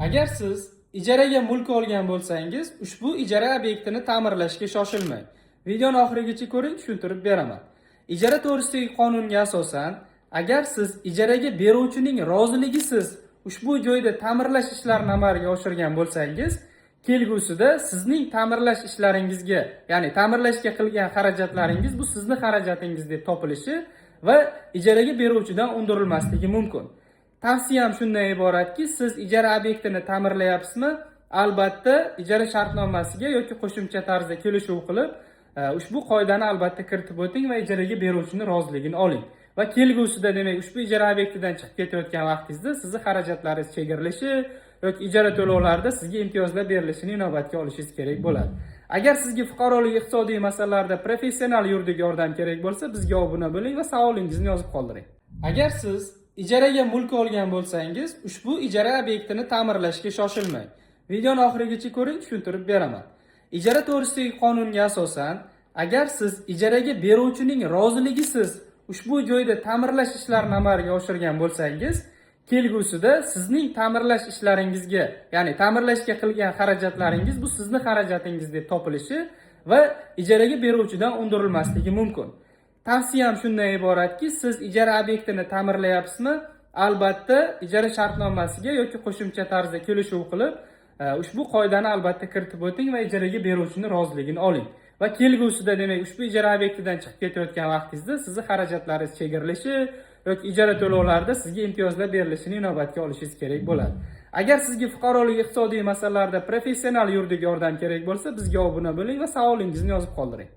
Agar siz ijaraga mulk olgan bo'lsangiz, ushbu ijara obyektini ta'mirlashga shoshilmang. Videoni oxirigacha ko'ring, tushuntirib beraman. Ijara to'g'risidagi qonunga asosan, agar siz ijaraga beruvchining roziligisiz ushbu joyda ta'mirlash ishlarini amalga oshirgan bo'lsangiz, kelgusida sizning ta'mirlash ishlaringizga, ya'ni ta'mirlashga qilgan xarajatlaringiz bu sizning xarajatingiz deb topilishi va ijaraga beruvchidan undirilmasligi mumkin. Tavsiyam shundan iboratki, siz ijara obyektini ta'mirlayapsizmi? Albatta, ijara shartnomasiga yoki qo'shimcha tarzda kelishuv qilib, ushbu qoidani albatta kiritib o'ting va ijaraga beruvchining roziligini oling. Va kelgusida, demak, ushbu ijara obyektidan chiqib ketayotgan vaqtingizda sizning xarajatlaringiz chegaralashi yoki ijara to'lovlarida sizga imtiyozlar berilishini inobatga olishingiz kerak bo'ladi. Agar sizga fuqarolik iqtisodiy masalalarda professional yuridik yordam kerak bo'lsa, bizga obuna bo'ling va savolingizni yozib qoldiring. Agar siz ijaraga mulk olgan bo'lsangiz, ushbu ijara obyektini ta'mirlashga shoshilmang. Videoni oxirigacha ko'ring, tushuntirib beraman. Ijara to'g'risidagi qonunga asosan, agar siz ijaraga beruvchining roziligisiz ushbu joyda ta'mirlash ishlarini amalga oshirgan bo'lsangiz, kelgusida sizning ta'mirlash ishlaringizga, ya'ni ta'mirlashga qilgan xarajatlaringiz bu sizning xarajatingiz deb topilishi va ijaraga beruvchidan undirilmasligi mumkin. Tavsiyam shundan iboratki, siz ijara obyektini ta'mirlayapsizmi? Albatta, ijara shartnomasiga yoki qo'shimcha tarzda kelishuv qilib, ushbu qoidani albatta kiritib o'ting va ijaraga beruvchining roziligini oling. Va kelgusida, demak, ushbu ijara obyektidan chiqib ketayotgan vaqtingizda sizning xarajatlaringiz chegaralashi yoki ijara to'lovlarida sizga imtiyozlar berilishini inobatga olishingiz kerak bo'ladi. Agar sizga fuqarolik iqtisodiy masalalarda professional yuridik yordam kerak bo'lsa, bizga obuna bo'ling va savolingizni yozib qoldiring.